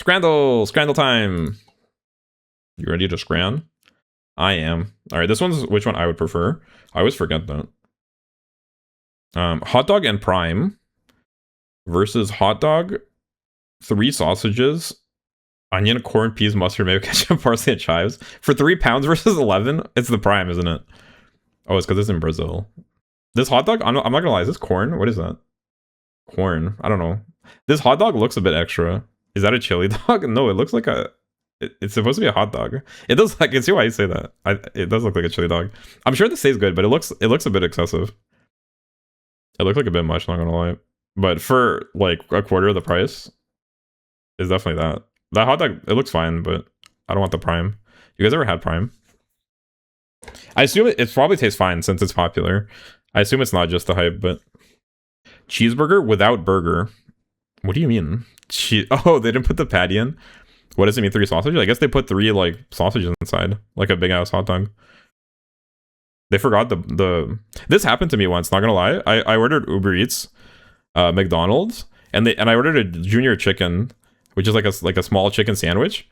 Scrandle time. You ready to scran? I am. All right, this one's which one I would prefer. I always forget that. Hot dog and prime versus hot dog, 3 sausages, onion, corn, peas, mustard, mayo, ketchup, parsley, and chives for £3 versus 11. It's the prime, isn't it? Oh, it's because it's in Brazil. This hot dog, I'm not gonna lie, is this corn? What is that? Corn. I don't know. This hot dog looks a bit extra. Is that a chili dog? No, it looks like a... It's supposed to be a hot dog. It does. I can see why you say that. It does look like a chili dog. I'm sure this tastes good, but it looks a bit excessive. It looks like a bit much, not gonna lie. But for like a quarter of the price, it's definitely that. That hot dog, it looks fine, but I don't want the prime. You guys ever had prime? I assume it probably tastes fine since it's popular. I assume it's not just the hype, but... Cheeseburger without burger. What do you mean? Oh, they didn't put the patty in? What does it mean, 3 sausages? I guess they put 3 like sausages inside, like a big ass hot dog. They forgot the. This happened to me once. Not gonna lie, I ordered Uber Eats, McDonald's, and I ordered a junior chicken, which is like a small chicken sandwich,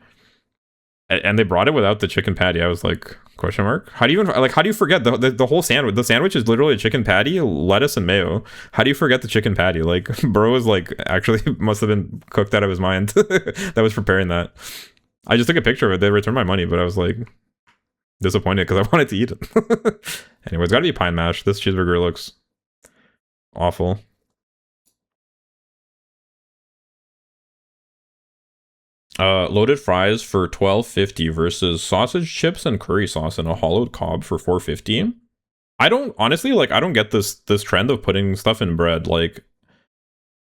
and they brought it without the chicken patty. I was like, question mark? How do you forget the whole sandwich? The sandwich is literally a chicken patty, lettuce, and mayo. How do you forget the chicken patty? Like, bro was like, actually must have been cooked out of his mind that was preparing that. I just took a picture of it. They returned my money, but I was like disappointed because I wanted to eat it. Anyway, it's gotta be pine mash. This cheeseburger looks awful. Loaded fries for $12.50 versus sausage chips and curry sauce in a hollowed cob for $4.50. I don't honestly I don't get this trend of putting stuff in bread, like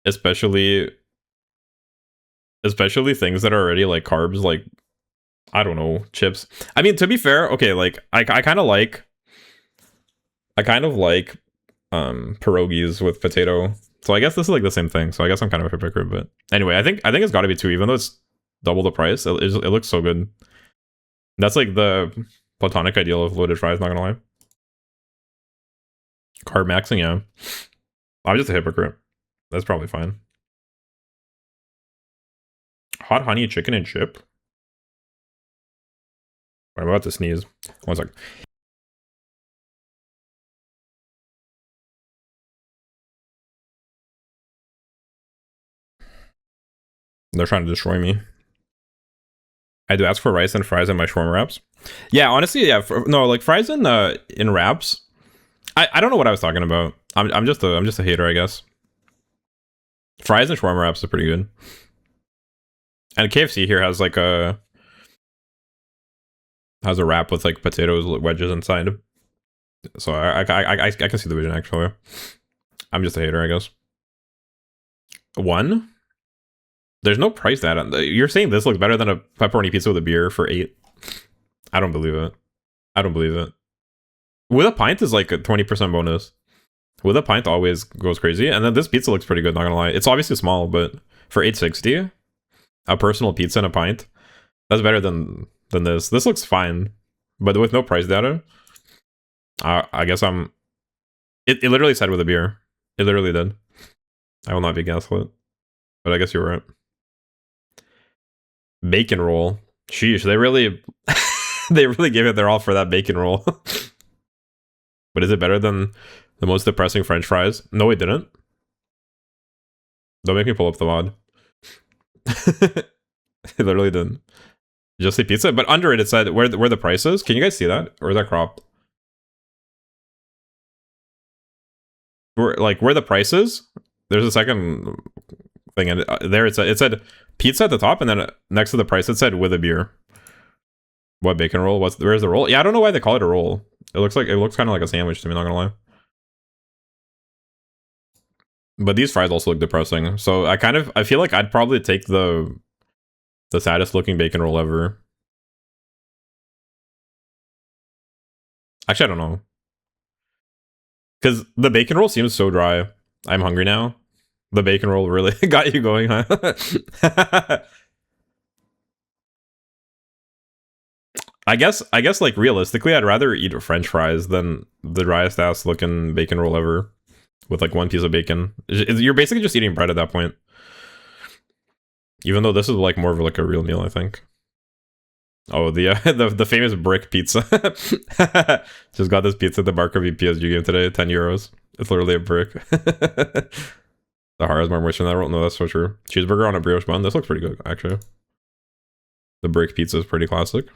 especially things that are already like carbs, like I don't know, chips. I mean, to be fair, okay, like I kind of like pierogies with potato. So I guess this is like the same thing. So I guess I'm kind of a hypocrite, but anyway, I think it's got to be 2, even though it's double the price. It looks so good. That's like the platonic ideal of loaded fries, not gonna lie. Carb maxing, yeah. I'm just a hypocrite. That's probably fine. Hot honey chicken and chip. I'm about to sneeze. 1 sec. They're trying to destroy me. I do ask for rice and fries in my shawarma wraps. Yeah, honestly, yeah. Like fries in wraps. I don't know what I was talking about. I'm just a hater, I guess. Fries and shawarma wraps are pretty good. And KFC here has like a wrap with like potatoes wedges inside. So I can see the vision actually. I'm just a hater, I guess. 1. There's no price that on. You're saying this looks better than a pepperoni pizza with a beer for 8? I don't believe it. I don't believe it. With a pint is like a 20% bonus. With a pint always goes crazy. And then this pizza looks pretty good, not gonna lie. It's obviously small, but for $8.60, a personal pizza and a pint, that's better than this. This looks fine, but with no price data, I guess I'm... It literally said with a beer. It literally did. I will not be gaslit. But I guess you're right. Bacon roll. Sheesh, they really gave it their all for that bacon roll. But is it better than the most depressing French fries? No, it didn't. Don't make me pull up the mod. It literally didn't. Just say pizza, but under it said where the price is. Can you guys see that, or is that cropped? Where the price is, there's a second thing, and there it said pizza at the top, and then next to the price it said with a beer. What bacon roll? Where's the roll? Yeah, I don't know why they call it a roll. It looks kind of like a sandwich to me, not gonna lie. But these fries also look depressing. So I feel like I'd probably take the saddest looking bacon roll ever. Actually, I don't know. Because the bacon roll seems so dry. I'm hungry now. The bacon roll really got you going, huh? I guess like realistically, I'd rather eat French fries than the driest ass looking bacon roll ever with like 1 piece of bacon. You're basically just eating bread at that point. Even though this is like more of like a real meal, I think. Oh, the the famous brick pizza. Just got this pizza at the Barker PSG game today, 10 euros. It's literally a brick. The heart is more moisture than that roll. No, that's so true. Cheeseburger on a brioche bun. This looks pretty good, actually. The brick pizza is pretty classic.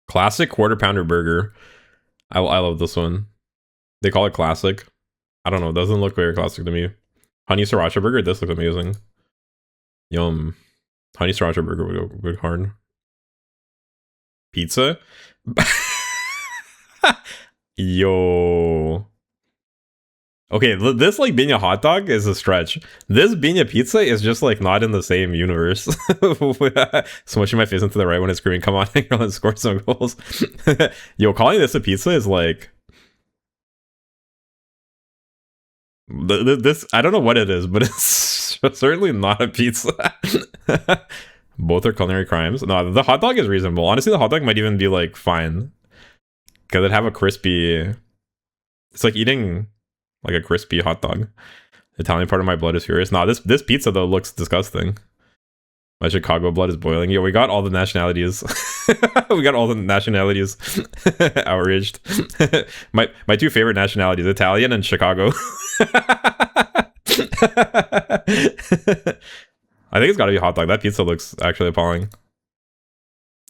Classic quarter pounder burger. I love this one. They call it classic. I don't know. It doesn't look very classic to me. Honey sriracha burger. This looks amazing. Yum. Honey sriracha burger would go hard. Pizza. Yo. Okay, this like being a hot dog is a stretch. This being a pizza is just like not in the same universe. Smushing my face into the right when it's screaming, "Come on, let's score some goals." Yo, calling this a pizza is like this. I don't know what it is, but it's certainly not a pizza. Both are culinary crimes. No, the hot dog is reasonable. Honestly, the hot dog might even be like fine because it'd have a crispy. It's like eating like a crispy hot dog. The Italian part of my blood is furious. Nah, this pizza though looks disgusting. My Chicago blood is boiling. Yo, we got all the nationalities. We got all the nationalities outraged. My two favorite nationalities, Italian and Chicago. I think it's gotta be a hot dog. That pizza looks actually appalling.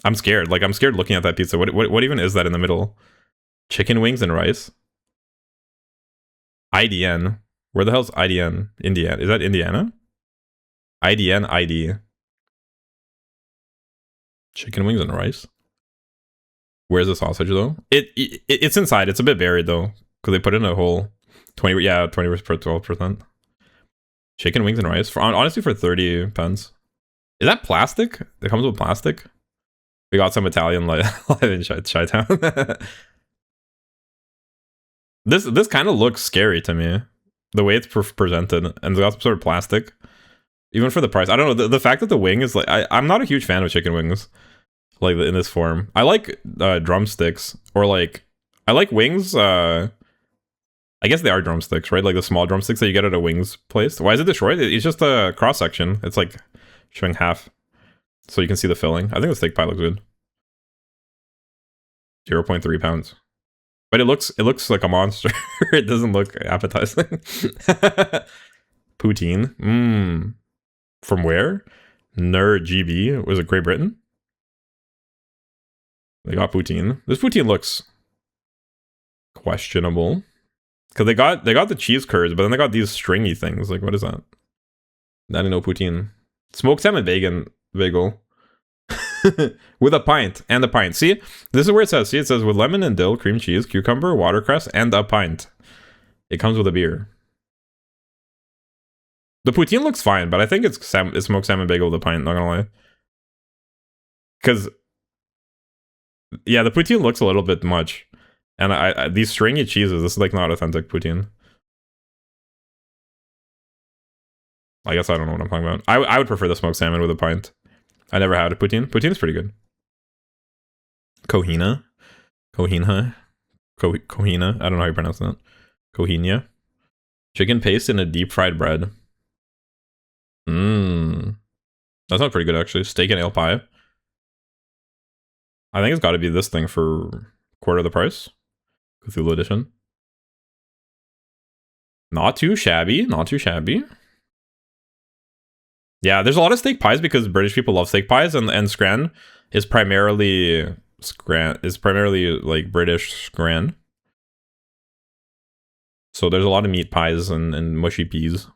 I'm scared. Like, I'm scared looking at that pizza. What even is that in the middle? Chicken wings and rice? IDN. Where the hell's IDN? Indiana. Is that Indiana? IDN ID. Chicken wings and rice? Where's the sausage though? It's inside. It's a bit buried though. Because they put in a whole 20, yeah, 20 per 12%. Chicken wings and rice. Honestly, for 30 pence. Is that plastic? It comes with plastic? We got some Italian live in Chi-Town. This kind of looks scary to me. The way it's presented. And it's got some sort of plastic. Even for the price. I don't know. The fact that the wing is like... I'm not a huge fan of chicken wings. Like, in this form. I like drumsticks. Or like... I like wings... I guess they are drumsticks, right? Like the small drumsticks that you get at a wings place. Why is it destroyed? It's just a cross section. It's like showing half, so you can see the filling. I think the steak pie looks good. 0.3 pounds, but it looks like a monster. It doesn't look appetizing. Poutine. From where? GB. Was it Great Britain? They got poutine. This poutine looks questionable. Because they got the cheese curds, but then they got these stringy things. Like, what is that? I didn't know poutine. Smoked salmon bagel. With a pint and a pint. See? This is where it says. See, it says with lemon and dill, cream cheese, cucumber, watercress, and a pint. It comes with a beer. The poutine looks fine, but I think it's smoked salmon bagel with a pint, not gonna lie. Because, yeah, the poutine looks a little bit much. And I these stringy cheeses, this is like not authentic poutine. I guess I don't know what I'm talking about. I would prefer the smoked salmon with a pint. I never had a poutine. Poutine is pretty good. Cohina. Cohina. Cohina. I don't know how you pronounce that. Cohinia. Chicken paste in a deep fried bread. That sounds pretty good actually. Steak and ale pie. I think it's got to be this thing for quarter of the price. Cthulhu edition. Not too shabby. Not too shabby. Yeah, there's a lot of steak pies because British people love steak pies, and Scran is primarily like British Scran. So there's a lot of meat pies and mushy peas.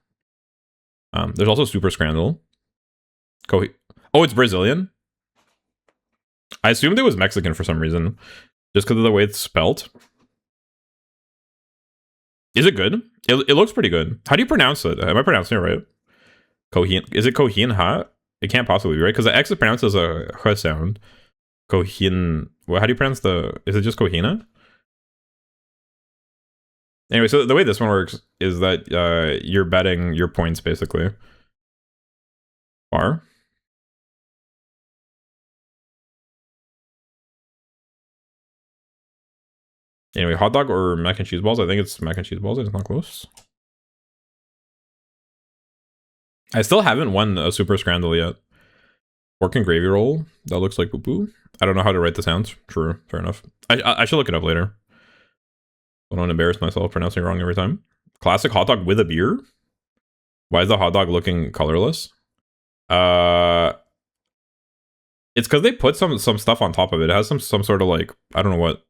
There's also Super Scrandle. Oh, it's Brazilian? I assumed it was Mexican for some reason. Just because of the way it's spelt. Is it good? It looks pretty good. How do you pronounce it? Am I pronouncing it right? Cohin. Is it Cohin ha? It can't possibly be right because the X is pronounced as a H sound. Cohin. Well, how do you pronounce the... Is it just Cohina? Anyway, so the way this one works is that you're betting your points basically. Bar. Anyway, hot dog or mac and cheese balls? I think it's mac and cheese balls. It's not close. I still haven't won a super scrandle yet. Pork and gravy roll. That looks like poo-poo. I don't know how to write the sounds. True, fair enough. I should look it up later. I don't embarrass myself pronouncing it wrong every time. Classic hot dog with a beer. Why is the hot dog looking colorless? It's because they put some stuff on top of it. It has some sort of like, I don't know what.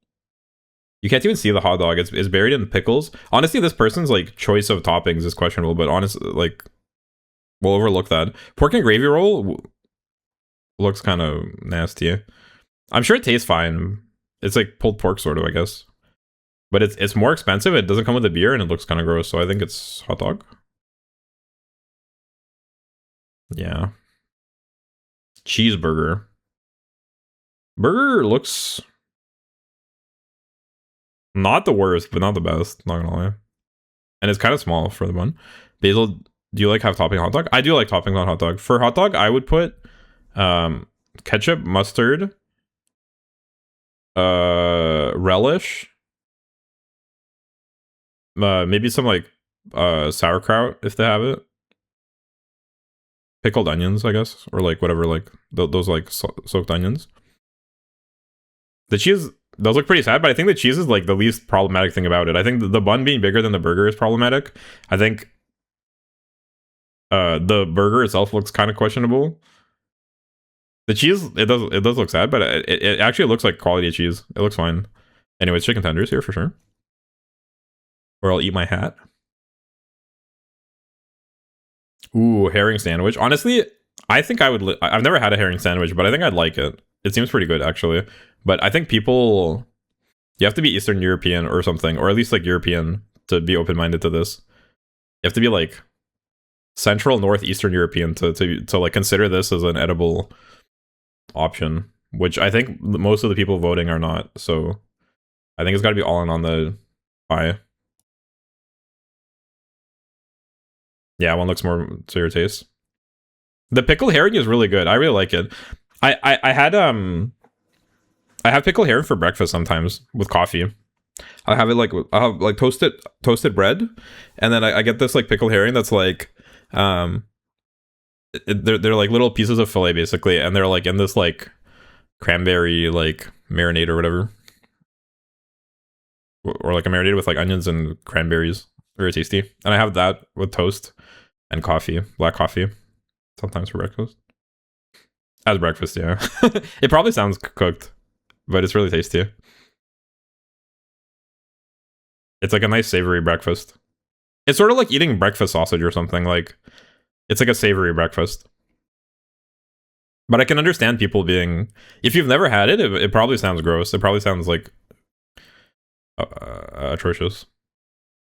You can't even see the hot dog. It's buried in pickles. Honestly, this person's like choice of toppings is questionable, but honestly, like, we'll overlook that. Pork and gravy roll looks kind of nasty. I'm sure it tastes fine. It's like pulled pork sort of, I guess. But it's more expensive. It doesn't come with a beer and it looks kind of gross. So I think it's hot dog. Yeah. Cheeseburger. Burger looks not the worst, but not the best. Not gonna lie. And it's kind of small for the bun. Basil, do you like have topping hot dog? I do like toppings on hot dog. For hot dog, I would put ketchup, mustard, relish, maybe some like sauerkraut if they have it, pickled onions, I guess, or like whatever, like those like soaked onions. The cheese, those look pretty sad, but I think the cheese is like the least problematic thing about it. I think the bun being bigger than the burger is problematic. I think the burger itself looks kind of questionable. The cheese, it does look sad, but it actually looks like quality cheese. It looks fine. Anyways, chicken tenders here for sure. Or I'll eat my hat. Ooh, herring sandwich. Honestly, I think I would. I've never had a herring sandwich, but I think I'd like it. It seems pretty good, actually. But I think people, you have to be Eastern European or something, or at least like European to be open-minded to this. You have to be like Central, Northeastern European to like consider this as an edible option, which I think most of the people voting are not. So I think it's got to be all in on the pie. Yeah, one looks more to your taste. The pickled herring is really good. I really like it. I have pickled herring for breakfast sometimes with coffee. I have it like I'll have like toasted bread, and then I get this like pickled herring that's like they're like little pieces of fillet basically, and they're like in this like cranberry like marinade or whatever, or like a marinade with like onions and cranberries. Very tasty. And I have that with toast and coffee, black coffee, sometimes for breakfast. As breakfast, yeah. It probably sounds cooked, but it's really tasty. It's like a nice savory breakfast. It's sort of like eating breakfast sausage or something. Like, it's like a savory breakfast. But I can understand people being, if you've never had it, it probably sounds gross. It probably sounds like atrocious.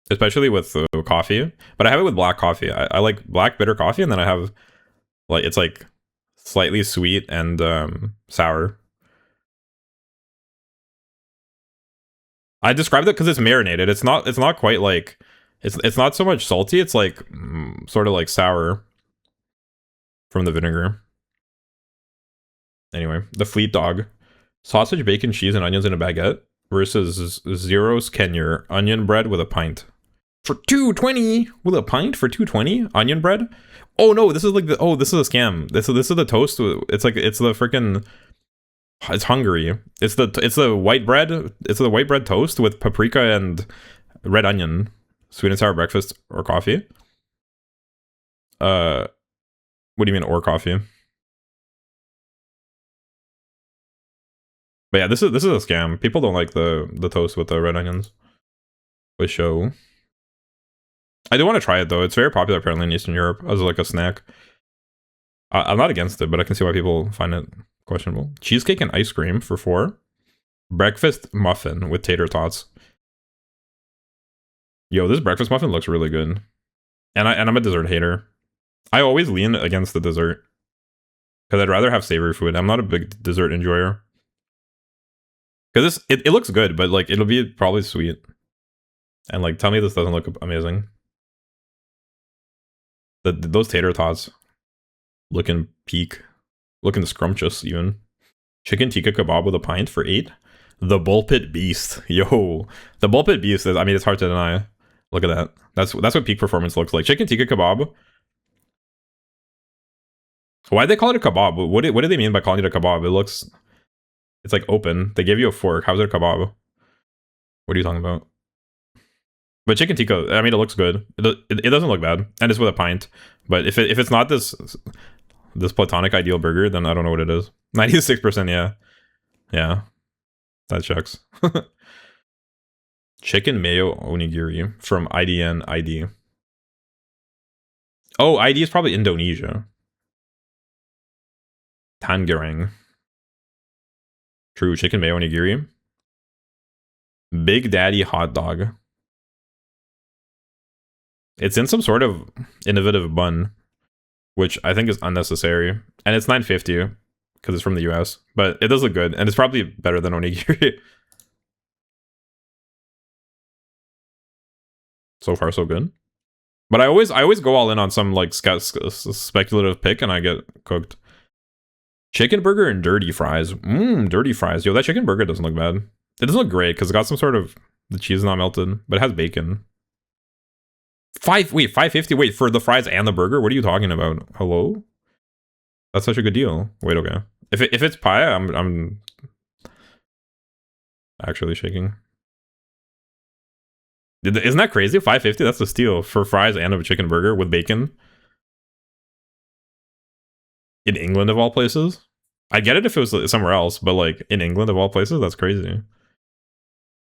Especially with coffee. But I have it with black coffee. I like black bitter coffee, and then I have, like, it's like slightly sweet and sour. I described it because it's marinated. It's not quite like, it's not so much salty. It's like sort of like sour from the vinegar. Anyway, the Fleet Dog. Sausage, bacon, cheese, and onions in a baguette versus Zero's Kenyer onion bread with a pint. For $2.20 with a pint for $2.20 onion bread. Oh no, this is like this is a scam. This is the toast. It's like it's the freaking. It's Hungary. It's the white bread. It's the white bread toast with paprika and red onion, sweet and sour breakfast or coffee. What do you mean or coffee? But yeah, this is a scam. People don't like the toast with the red onions. For show. I do want to try it though. It's very popular apparently in Eastern Europe as like a snack. I'm not against it, but I can see why people find it questionable. Cheesecake and ice cream for $4. Breakfast muffin with tater tots. Yo, this breakfast muffin looks really good. And I'm a dessert hater. I always lean against the dessert. Because I'd rather have savory food. I'm not a big dessert enjoyer. Because it looks good, but like it'll be probably sweet. And like tell me this doesn't look amazing. Those tater tots looking peak. Looking scrumptious even. Chicken tikka kebab with a pint for $8. The Bull Pit Beast. Yo. The Bull Pit Beast is, I mean, it's hard to deny. Look at that. That's what peak performance looks like. Chicken tikka kebab Why'd they call it a kebab? What do they mean by calling it a kebab? It's like open. They give you a fork. How's it a kebab? What are you talking about? But chicken tikka, I mean, it looks good. It doesn't look bad, and it's with a pint. But if it's not this platonic ideal burger, then I don't know what it is. 96%, yeah, yeah, that checks. Chicken mayo onigiri from IDN ID. Oh, ID is probably Indonesia. Tangerang. True, chicken mayo onigiri. Big Daddy hot dog. It's in some sort of innovative bun, which I think is unnecessary. And it's $9.50 because it's from the US. But it does look good, and it's probably better than onigiri. So far, so good. But I always go all in on some like speculative pick, and I get cooked. Chicken burger and dirty fries. Dirty fries. Yo, that chicken burger doesn't look bad. It doesn't look great because it got some sort of, the cheese is not melted, but it has bacon. $5.50. Wait, for the fries and the burger? What are you talking about? Hello? That's such a good deal. Wait, okay. If it's pie, I'm actually shaking. Isn't that crazy? $5.50. That's a steal for fries and a chicken burger with bacon. In England, of all places. I get it if it was somewhere else, but like in England, of all places, that's crazy.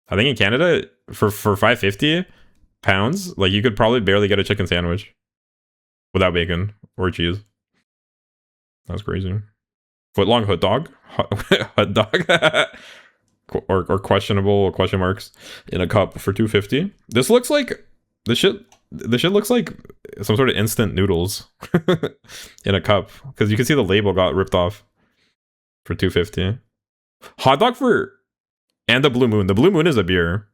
I think in Canada, for £5.50, like you could probably barely get a chicken sandwich without bacon or cheese. That's crazy. Footlong hot dog? Hot dog? or questionable question marks in a cup for $2.50. This looks like the shit looks like some sort of instant noodles in a cup, because you can see the label got ripped off for $2.50. Hot dog and the Blue Moon. The Blue Moon is a beer.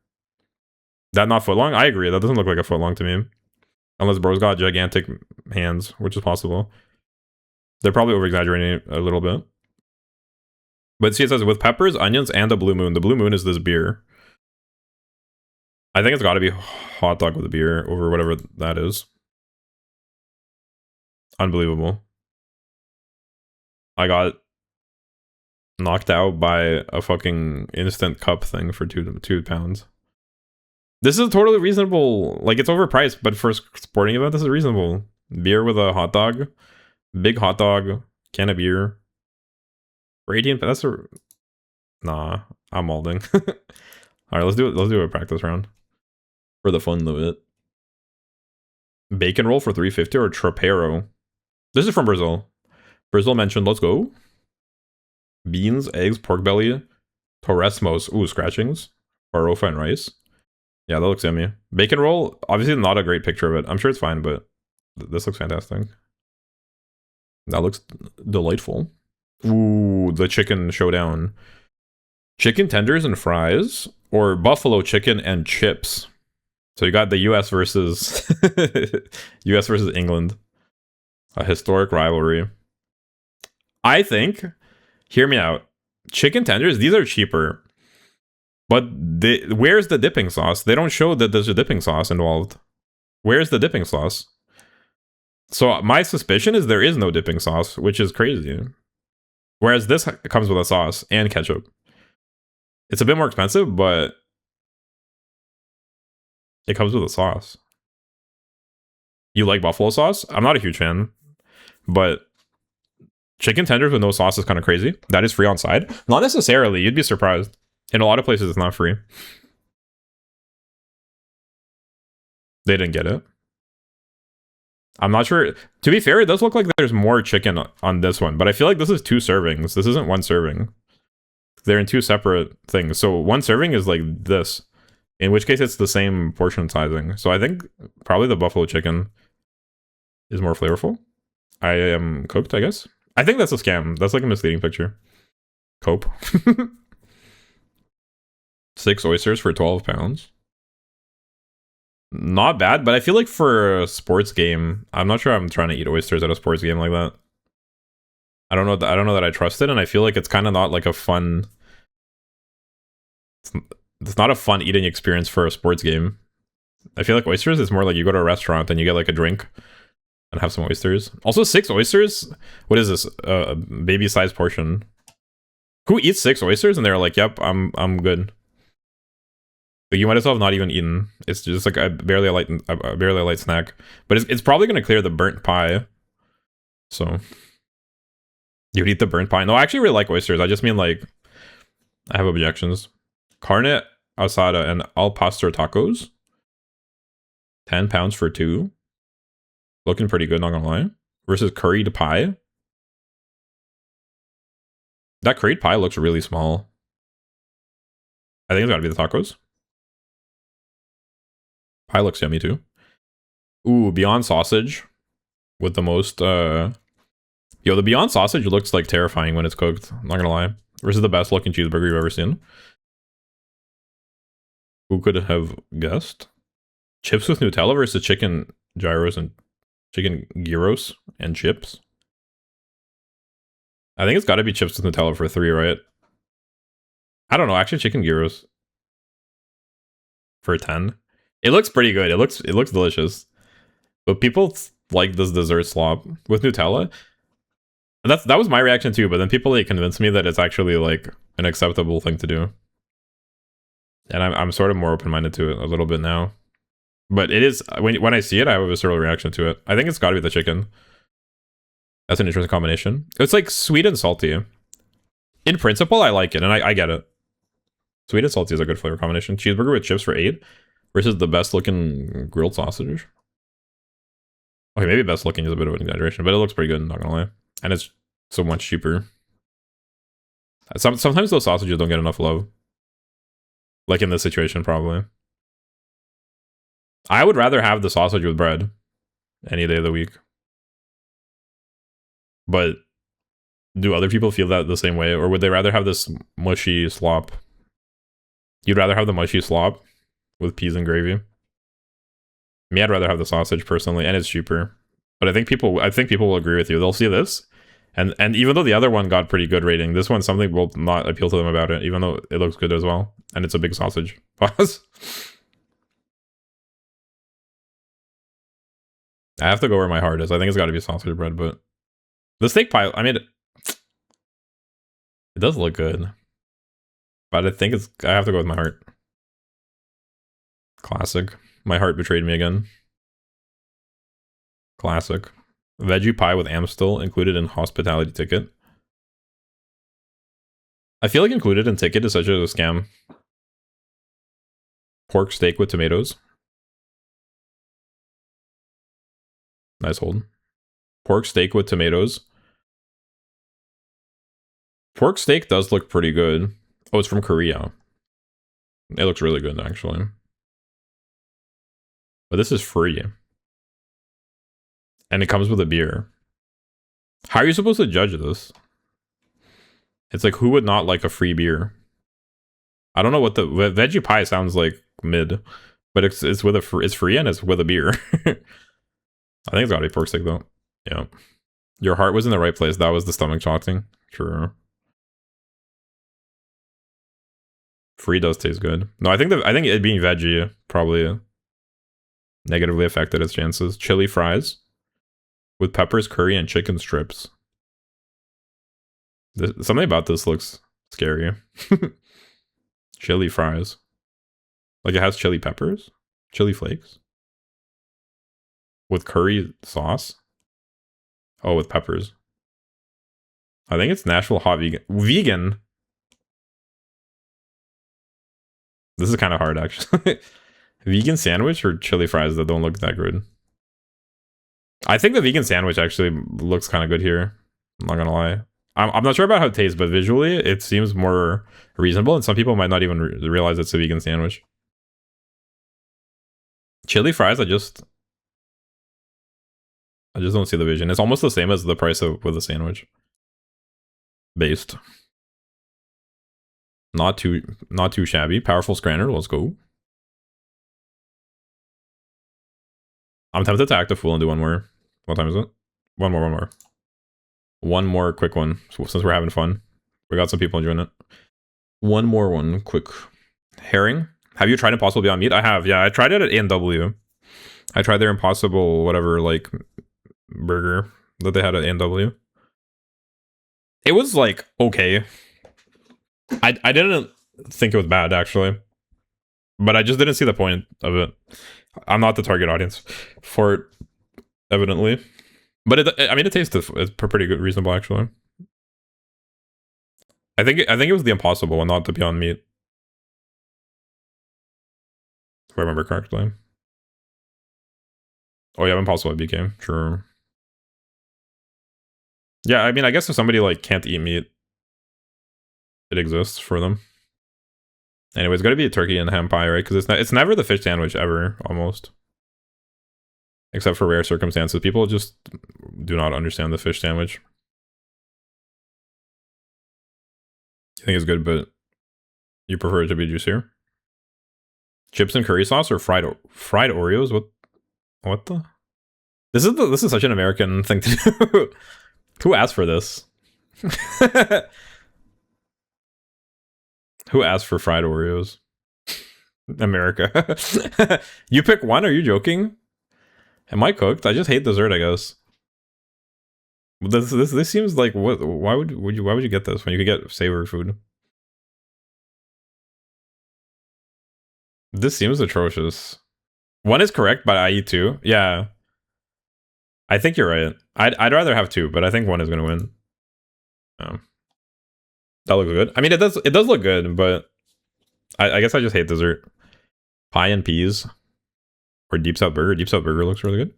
That not footlong? I agree. That doesn't look like a footlong to me. Unless bro's got gigantic hands, which is possible. They're probably over-exaggerating it a little bit. But see, it says with peppers, onions, and a Blue Moon. The Blue Moon is this beer. I think it's got to be hot dog with a beer over whatever that is. Unbelievable. I got knocked out by a fucking instant cup thing for two pounds. This is totally reasonable. Like, it's overpriced, but for a sporting event, this is reasonable. Beer with a hot dog. Big hot dog. Can of beer. For 18, that's a... Nah, I'm molding. Alright, let's do a practice round. For the fun of it. Bacon roll for $3.50 or tropeiro. This is from Brazil. Brazil mentioned, let's go. Beans, eggs, pork belly, torresmos. Ooh, scratchings. Farofa and rice. Yeah, that looks yummy. Bacon roll, obviously not a great picture of it. I'm sure it's fine, but this looks fantastic. That looks delightful. Ooh, the chicken showdown. Chicken tenders and fries, or buffalo chicken and chips. So you got the US versus US versus England. A historic rivalry. I think, hear me out. Chicken tenders, these are cheaper. But where's the dipping sauce? They don't show that there's a dipping sauce involved. Where's the dipping sauce? So my suspicion is there is no dipping sauce, which is crazy. Whereas this comes with a sauce and ketchup. It's a bit more expensive, but it comes with a sauce. You like buffalo sauce? I'm not a huge fan, but chicken tenders with no sauce is kind of crazy. That is free on side. Not necessarily. You'd be surprised. In a lot of places, it's not free. They didn't get it. I'm not sure. To be fair, it does look like there's more chicken on this one, but I feel like this is 2 servings. This isn't 1 serving. They're in 2 separate things. So 1 serving is like this, in which case it's the same portion sizing. So I think probably the buffalo chicken is more flavorful. I am cooked, I guess. I think that's a scam. That's like a misleading picture. Cope. 6 oysters for £12. Not bad, but I feel like for a sports game, I'm not sure I'm trying to eat oysters at a sports game like that. I don't know that I trust it, and I feel like it's kind of not like a fun... It's not a fun eating experience for a sports game. I feel like oysters is more like you go to a restaurant and you get like a drink And have some oysters. Also 6 oysters? What is this? Baby size portion. Who eats 6 oysters? And they're like, yep, I'm good. But you might as well have not even eaten. It's just like a barely a light snack. But it's probably gonna clear the burnt pie. So you would eat the burnt pie. No, I actually really like oysters. I just mean like I have objections. Carne asada and al pastor tacos. 10 pounds for 2. Looking pretty good, not gonna lie. Versus curried pie. That curried pie looks really small. I think it's gotta be the tacos. Pie looks yummy too. Ooh, Beyond Sausage. With the most, Yo, the Beyond Sausage looks like terrifying when it's cooked. I'm not gonna lie. Versus the best looking cheeseburger you've ever seen. Who could have guessed? Chips with Nutella versus chicken gyros and chicken gyros and chips. I think it's got to be chips with Nutella for 3, right? I don't know. Actually, chicken gyros for 10. It looks pretty good. It looks delicious. But people like this dessert slop with Nutella. That was my reaction too. But then people like convinced me that it's actually like an acceptable thing to do. And I'm sort of more open-minded to it a little bit now. But it is when I see it, I have a visceral reaction to it. I think it's got to be the chicken. That's an interesting combination. It's like sweet and salty. In principle, I like it, and I get it. Sweet and salty is a good flavor combination. Cheeseburger with chips for 8 versus the best looking grilled sausage. Okay, maybe best looking is a bit of an exaggeration, but it looks pretty good, not gonna lie. And it's so much cheaper. Sometimes those sausages don't get enough love. Like in this situation, probably. I would rather have the sausage with bread any day of the week. But do other people feel that the same way? Or would they rather have this mushy slop? You'd rather have the mushy slop with peas and gravy? Me, I'd rather have the sausage personally, and it's cheaper. But I think people will agree with you. They'll see this. And even though the other one got pretty good rating, this one, something will not appeal to them about it, even though it looks good as well. And it's a big sausage. Pause. I have to go where my heart is. I think it's got to be sausage bread, but the steak pie, I mean, it does look good. But I think I have to go with my heart. Classic. My heart betrayed me again. Classic. Veggie pie with Amstel included in hospitality ticket. I feel like included in ticket is such a scam. Pork steak with tomatoes. Nice hold. Pork steak with tomatoes. Pork steak does look pretty good. Oh, it's from Korea. It looks really good, actually. But this is free. And it comes with a beer. How are you supposed to judge this? It's like, who would not like a free beer? I don't know what the veggie pie sounds like mid, but it's with it's free and it's with a beer. I think it's gotta be pork steak though. Yeah. Your heart was in the right place. That was the stomach shocking. Sure. Free does taste good. No, I think it being veggie probably negatively affected its chances. Chili fries with peppers, curry, and chicken strips. Something about this looks scary. Chili fries. Like it has chili peppers? Chili flakes? With curry sauce? Oh, with peppers. I think it's Nashville hot vegan. Vegan? This is kind of hard, actually. Vegan sandwich or chili fries that don't look that good? I think the vegan sandwich actually looks kind of good here. I'm not gonna lie. I'm not sure about how it tastes, but visually it seems more reasonable, and some people might not even realize it's a vegan sandwich. Chili fries, I just don't see the vision. It's almost the same as the price with a sandwich. Based. Not too shabby. Powerful Scrandle, let's go. I'm tempted to act a fool and do one more. What time is it? One more. One more quick one, since we're having fun. We got some people enjoying it. One more quick. Herring. Have you tried Impossible Beyond Meat? I have, yeah. I tried it at A&W. I tried their Impossible, whatever, like, burger that they had at A&W. It was like okay. I didn't think it was bad actually, but I just didn't see the point of it. I'm not the target audience for it, evidently. But I mean, it tastes it's pretty good, reasonable actually. I think it was the Impossible and not the Beyond Meat, if I remember correctly. Oh yeah, Impossible BK, sure. Yeah, I mean, I guess if somebody like can't eat meat, it exists for them. Anyway, it's got to be a turkey and ham pie, right? Because it's never the fish sandwich ever, almost. Except for rare circumstances. People just do not understand the fish sandwich. I think it's good, but you prefer it to be juicier? Chips and curry sauce or fried Oreos? What the? This is such an American thing to do. Who asked for this? Who asked for fried Oreos? America. You pick one? Are you joking? Am I cooked? I just hate dessert, I guess. This seems like what? Why would you get this when you could get savory food? This seems atrocious. One is correct, but I eat two. Yeah, I think you're right. I'd rather have two, but I think one is gonna win. That looks good. I mean, it does look good, but I guess I just hate dessert. Pie and peas, or deep south burger. Deep south burger looks really good.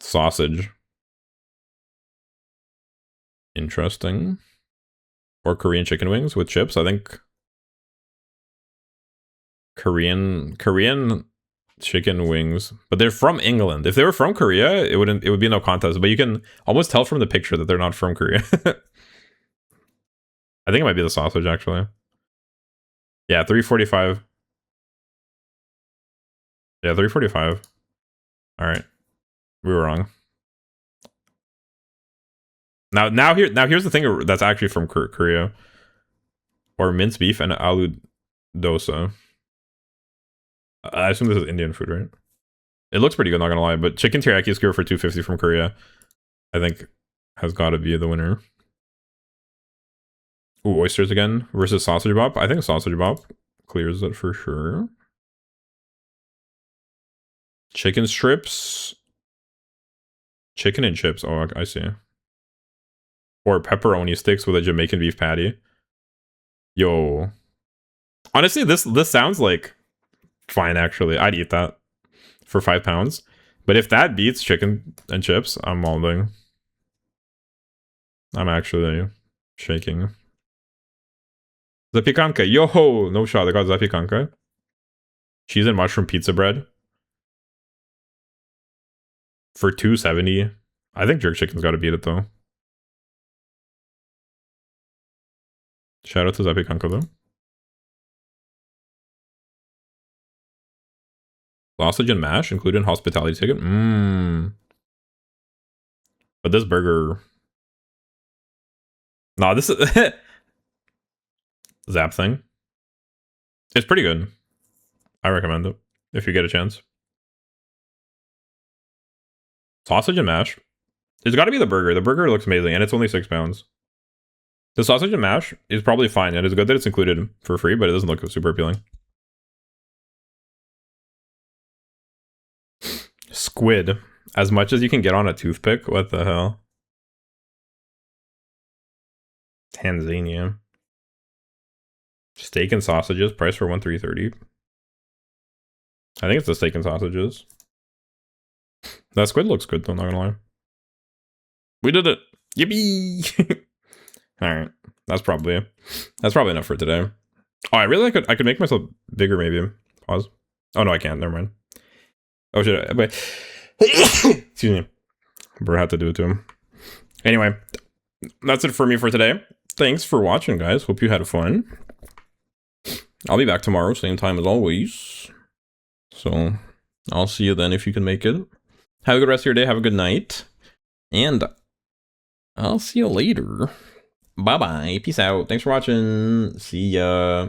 Sausage. Interesting. Or Korean chicken wings with chips. I think Korean chicken wings, but they're from England. If they were from Korea, it would be no contest. But you can almost tell from the picture that they're not from Korea. I think it might be the sausage actually. Yeah, 345. Yeah, 345. All right, we were wrong. Now here's the thing that's actually from Korea. Or minced beef and aloo dosa. I assume this is Indian food, right? It looks pretty good, not gonna lie, but chicken teriyaki skewer for 250 from Korea, I think, has got to be the winner. Ooh, oysters again versus sausage bop. I think sausage bop clears it for sure. Chicken strips. Chicken and chips. Oh, I see. Or pepperoni sticks with a Jamaican beef patty. Yo. Honestly, this sounds like fine, actually. I'd eat that for £5. But if that beats chicken and chips, I'm all in. I'm actually shaking. Zapikanka. Yo, no shot. I got zapikanka. Cheese and mushroom pizza bread. For $2.70. I think jerk chicken's got to beat it, though. Shout out to zapikanka, though. Sausage and mash included in hospitality ticket. But this burger... Nah, this is... Zap thing. It's pretty good. I recommend it if you get a chance. Sausage and mash. It's got to be the burger. The burger looks amazing, and it's only £6. The sausage and mash is probably fine, and it's good that it's included for free, but it doesn't look super appealing. Squid. As much as you can get on a toothpick. What the hell? Tanzania. Steak and sausages. Price for $13.30. I think it's the steak and sausages. That squid looks good, though, not gonna lie. We did it! Yippee! Alright. That's probably enough for today. Oh, I could make myself bigger, maybe. Pause. Oh, no, I can't. Never mind. Oh, shit. Wait. Excuse me. Bro had to do it to him. Anyway, that's it for me for today. Thanks for watching, guys. Hope you had fun. I'll be back tomorrow, same time as always. So, I'll see you then if you can make it. Have a good rest of your day. Have a good night. And I'll see you later. Bye-bye. Peace out. Thanks for watching. See ya.